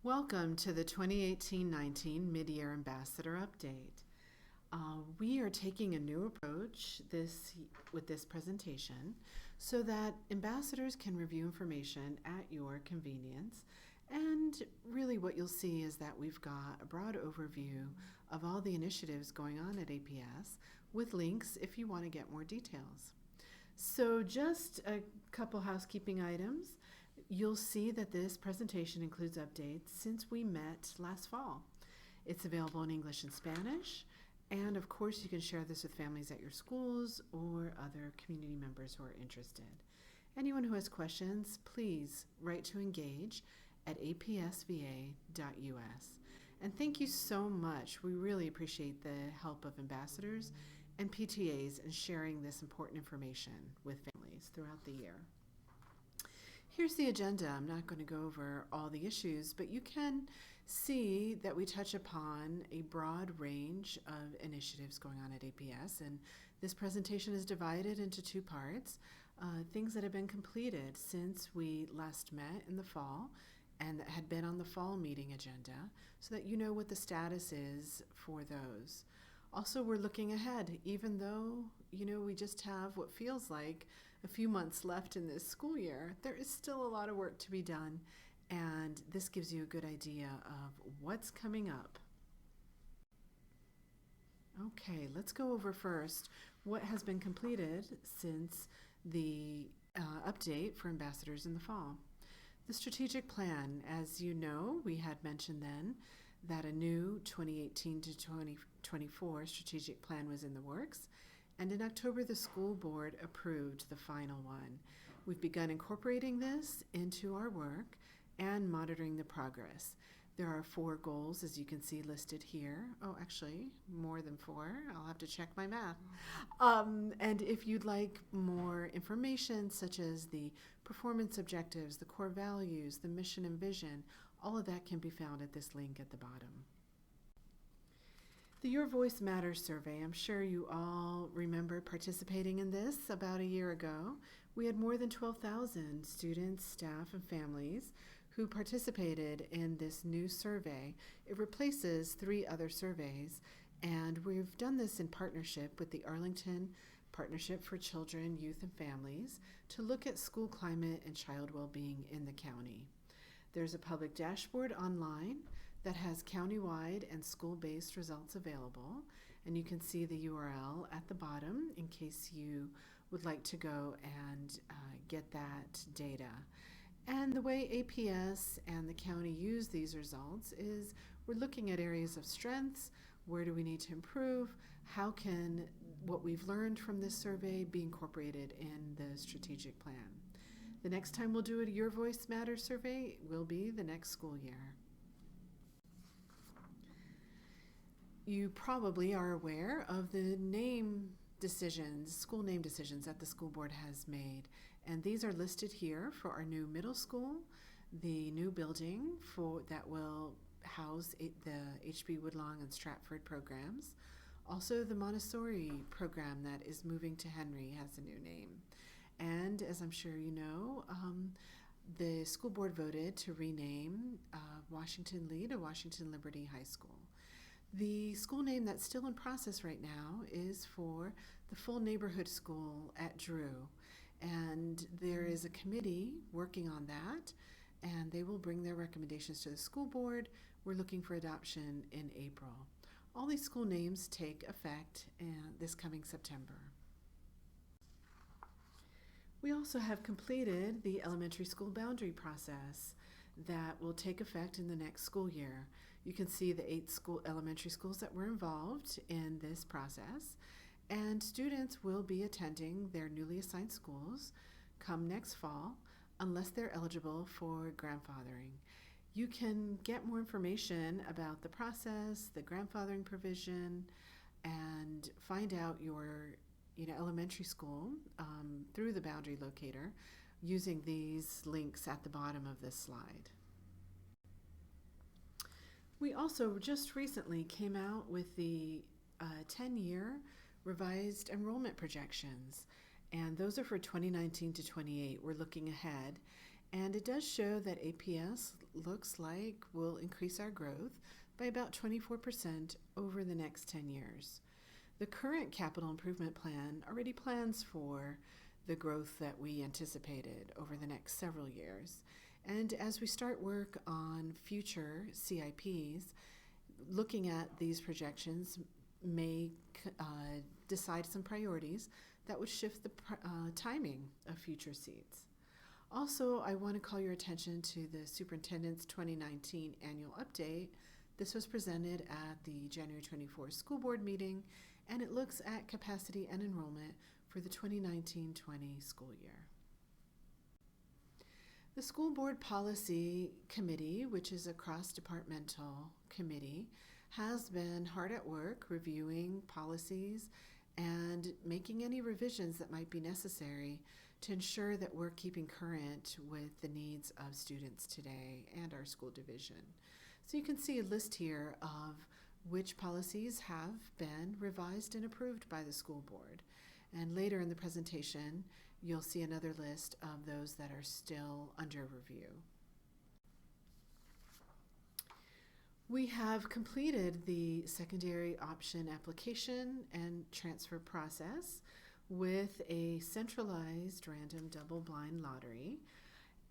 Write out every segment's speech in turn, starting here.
Welcome to the 2018-19 Mid-Year Ambassador Update. We are taking a new approach with this presentation so that ambassadors can review information at your convenience. And really what you'll see is that we've got a broad overview of all the initiatives going on at APS with links if you want to get more details. So just a couple housekeeping items. You'll see that this presentation includes updates since we met last fall. It's available in English and Spanish, and of course you can share this with families at your schools or other community members who are interested. Anyone who has questions, please write to engage at apsva.us. And thank you so much. We really appreciate the help of ambassadors and PTAs in sharing this important information with families throughout the year. Here's the agenda. I'm not going to go over all the issues, but you can see that we touch upon a broad range of initiatives going on at APS, and this presentation is divided into two parts, things that have been completed since we last met in the fall and that had been on the fall meeting agenda so that you know what the status is for those. Also, we're looking ahead, even though, we just have what feels like a few months left in this school year. There is still a lot of work to be done, and this gives you a good idea of what's coming up. Okay, let's go over first what has been completed since the update for ambassadors in the fall. The strategic plan, as you know, we had mentioned then that a new 2018 to 2024 strategic plan was in the works, and in October the school board approved the final one. We've begun incorporating this into our work and monitoring the progress. There are 4 goals, as you can see listed here. Oh, actually, more than 4. I'll have to check my math. And if you'd like more information, such as the performance objectives, the core values, the mission and vision, all of that can be found at this link at the bottom. The Your Voice Matters survey, I'm sure you all remember participating in this about a year ago. We had more than 12,000 students, staff, and families who participated in this new survey. It replaces 3 other surveys, and we've done this in partnership with the Arlington Partnership for Children, Youth, and Families to look at school climate and child well-being in the county. There's a public dashboard online that has countywide and school-based results available, and you can see the URL at the bottom in case you would like to go and get that data. And the way APS and the county use these results is we're looking at areas of strengths. Where do we need to improve? How can what we've learned from this survey be incorporated in the strategic plan? The next time we'll do a Your Voice Matters survey will be the next school year. You probably are aware of the name decisions, school name decisions that the school board has made. And these are listed here for our new middle school, the new building that will house the HB Woodlawn and Stratford programs. Also, the Montessori program that is moving to Henry has a new name. And as I'm sure you know, the school board voted to rename Washington Lee to Washington Liberty High School. The school name that's still in process right now is for the full neighborhood school at Drew. And there is a committee working on that, and they will bring their recommendations to the school board. We're looking for adoption in April. All these school names take effect this coming September. We also have completed the elementary school boundary process that will take effect in the next school year. You can see the 8 elementary schools that were involved in this process, and students will be attending their newly assigned schools come next fall unless they're eligible for grandfathering. You can get more information about the process, the grandfathering provision, and find out your elementary school through the boundary locator using these links at the bottom of this slide. We also just recently came out with the 10-year revised enrollment projections, and those are for 2019 to 28. We're looking ahead, And it does show that APS looks like will increase our growth by about 24% over the next 10 years. The current capital improvement plan already plans for the growth that we anticipated over the next several years. And as we start work on future CIPs, looking at these projections may decide some priorities that would shift the timing of future seats. Also, I want to call your attention to the Superintendent's 2019 annual update. This was presented at the January 24th school board meeting, and it looks at capacity and enrollment for the 2019-20 school year. The School Board Policy Committee, which is a cross-departmental committee, has been hard at work reviewing policies and making any revisions that might be necessary to ensure that we're keeping current with the needs of students today and our school division. So you can see a list here of which policies have been revised and approved by the school board. And later in the presentation, you'll see another list of those that are still under review. We have completed the secondary option application and transfer process with a centralized random double-blind lottery.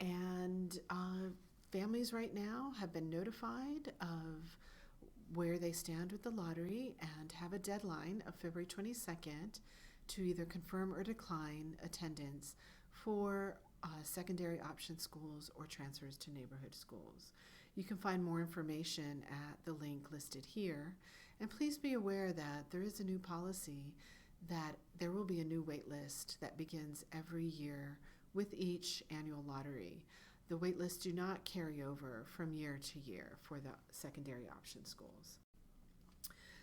And families right now have been notified of where they stand with the lottery and have a deadline of February 22nd to either confirm or decline attendance for secondary option schools or transfers to neighborhood schools. You can find more information at the link listed here. And please be aware that there is a new policy that there will be a new wait list that begins every year with each annual lottery. The wait lists do not carry over from year to year for the secondary option schools.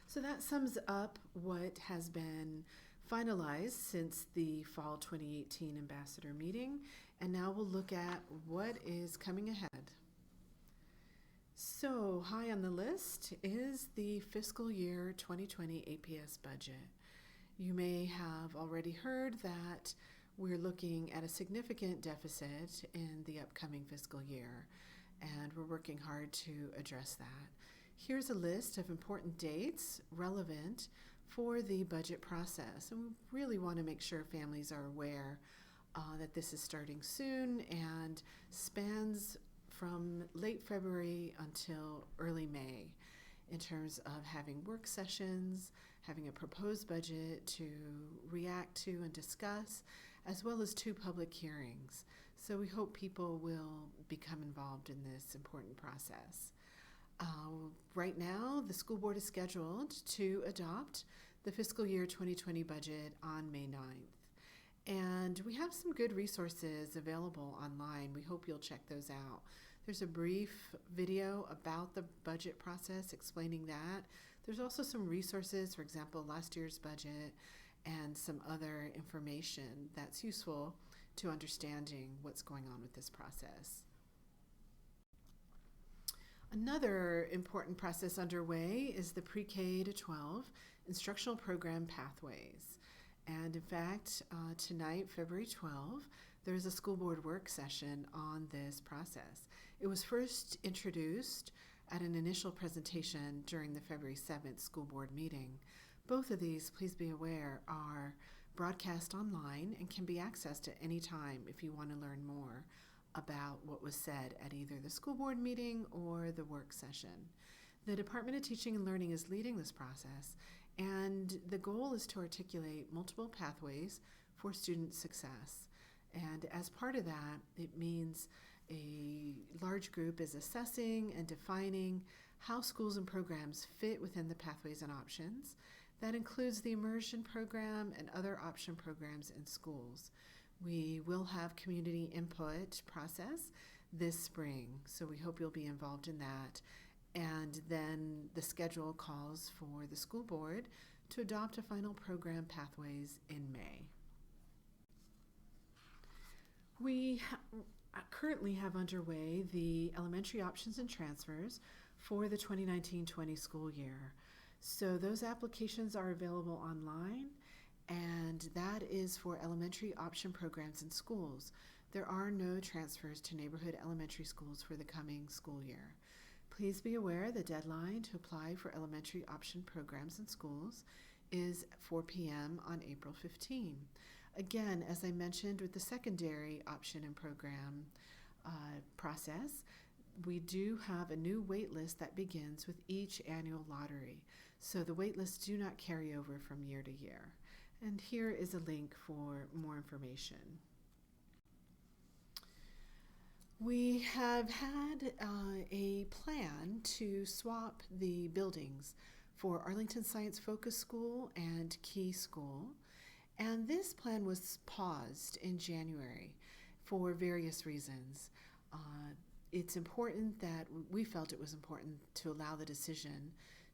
So that sums up what has been finalized since the fall 2018 ambassador meeting, and now we'll look at what is coming ahead. So high on the list is the fiscal year 2020 APS budget. You may have already heard that we're looking at a significant deficit in the upcoming fiscal year, and we're working hard to address that. Here's a list of important dates relevant for the budget process, and we really want to make sure families are aware that this is starting soon and spans from late February until early May in terms of having work sessions, having a proposed budget to react to and discuss, as well as 2 public hearings. So we hope people will become involved in this important process. Right now, the school board is scheduled to adopt the fiscal year 2020 budget on May 9th. And we have some good resources available online. We hope you'll check those out. There's a brief video about the budget process explaining that. There's also some resources, for example, last year's budget and some other information that's useful to understanding what's going on with this process. Another important process underway is the PreK-12 Instructional Program Pathways. And in fact, tonight, February 12th, there's a school board work session on this process. It was first introduced at an initial presentation during the February 7th school board meeting. Both of these, please be aware, are broadcast online and can be accessed at any time if you want to learn more about what was said at either the school board meeting or the work session. The Department of Teaching and Learning is leading this process, and the goal is to articulate multiple pathways for student success. And as part of that, it means a large group is assessing and defining how schools and programs fit within the pathways and options. That includes the immersion program and other option programs in schools. We will have community input process this spring, so we hope you'll be involved in that. And then the schedule calls for the school board to adopt a final program pathways in May. We currently have underway the elementary options and transfers for the 2019-20 school year. So those applications are available online, and that is for elementary option programs in schools. there are no transfers to neighborhood elementary schools for the coming school year. Please be aware the deadline to apply for elementary option programs in schools is 4 p.m. on April 15. Again, as I mentioned with the secondary option and program process, we do have a new wait list that begins with each annual lottery. So the wait lists do not carry over from year to year. And here is a link for more information. We have had a plan to swap the buildings for Arlington Science Focus School and Key School, and this plan was paused in January for various reasons. It's important that we felt it was important to allow the decision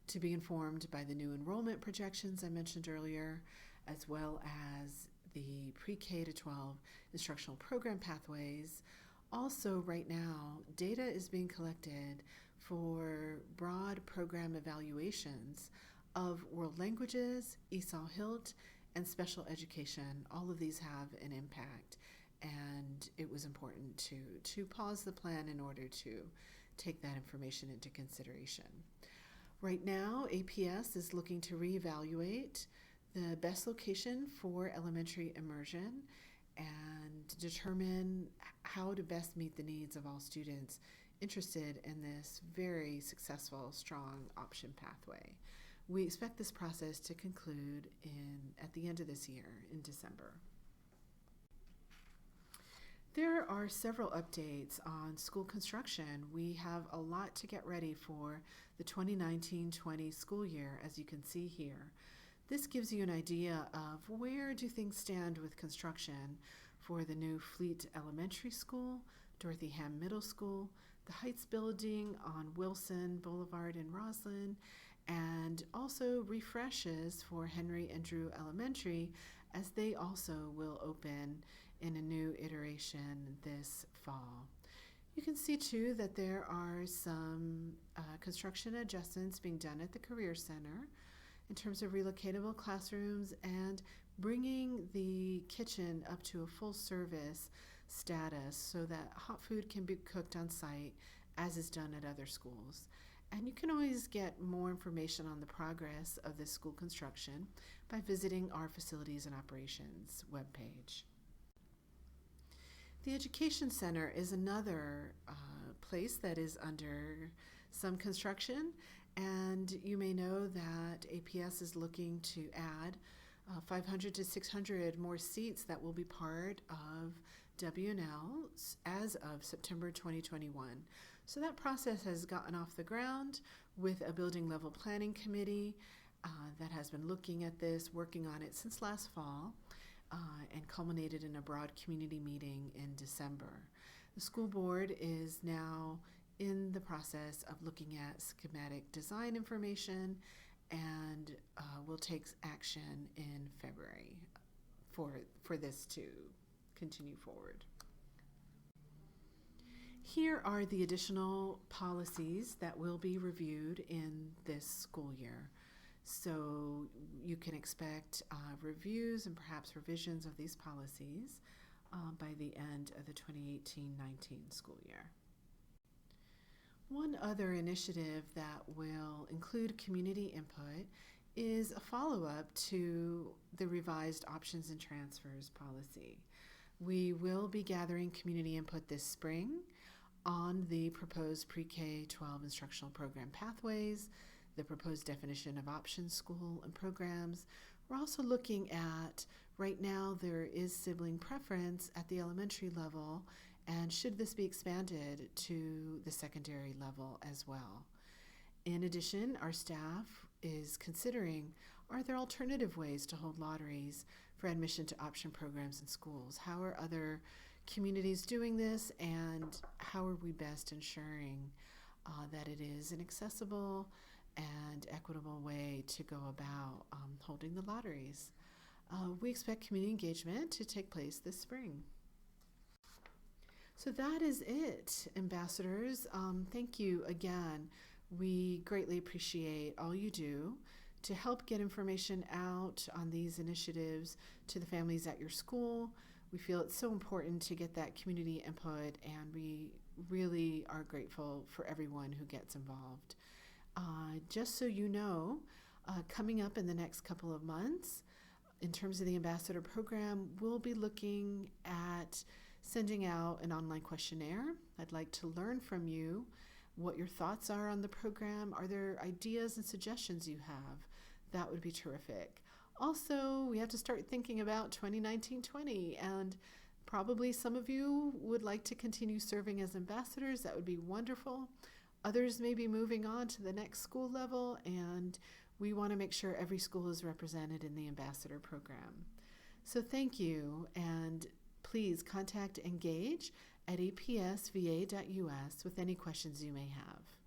to be informed by the new enrollment projections I mentioned earlier, as well as the PreK-12 Instructional Program Pathways. Also, right now, data is being collected for broad program evaluations of world languages, ESOL, HILT, and special education. All of these have an impact, and it was important to pause the plan in order to take that information into consideration. Right now, APS is looking to reevaluate the best location for elementary immersion and determine how to best meet the needs of all students interested in this very successful, strong option pathway. We expect this process to conclude at the end of this year, in December. There are several updates on school construction. We have a lot to get ready for the 2019-20 school year, as you can see here. This gives you an idea of where do things stand with construction for the new Fleet Elementary School, Dorothy Hamm Middle School, the Heights Building on Wilson Boulevard in Roslyn, and also refreshes for Henry and Drew Elementary, as they also will open in a new iteration this fall. You can see too that there are some construction adjustments being done at the Career Center in terms of relocatable classrooms and bringing the kitchen up to a full service status so that hot food can be cooked on site, as is done at other schools. And you can always get more information on the progress of this school construction by visiting our Facilities and Operations webpage. The Education Center is another place that is under some construction, and you may know that APS is looking to add 500 to 600 more seats that will be part of W&L as of September 2021. So that process has gotten off the ground with a building level planning committee that has been looking at this, working on it since last fall, and culminated in a broad community meeting in December. The school board is now in the process of looking at schematic design information and will take action in February for this to continue forward. Here are the additional policies that will be reviewed in this school year. So you can expect reviews and perhaps revisions of these policies by the end of the 2018-19 school year. One other initiative that will include community input is a follow-up to the revised options and transfers policy. We will be gathering community input this spring on the proposed PreK-12 Instructional Program Pathways, the proposed definition of option school and programs. We're also looking at, right now there is sibling preference at the elementary level, and should this be expanded to the secondary level as well. In addition, our staff is considering, are there alternative ways to hold lotteries for admission to option programs in schools? How are other communities doing this, and how are we best ensuring that it is an accessible and equitable way to go about holding the lotteries? We expect community engagement to take place this spring. So that is it, ambassadors. Thank you again. We greatly appreciate all you do to help get information out on these initiatives to the families at your school. We feel it's so important to get that community input, and we really are grateful for everyone who gets involved. Just so you know, coming up in the next couple of months, in terms of the ambassador program, we'll be looking at sending out an online questionnaire. I'd like to learn from you what your thoughts are on the program. Are there ideas and suggestions you have? That would be terrific. Also, we have to start thinking about 2019-20, and probably some of you would like to continue serving as ambassadors. That would be wonderful. Others may be moving on to the next school level, and we want to make sure every school is represented in the ambassador program. So thank you, and please contact Engage at apsva.us with any questions you may have.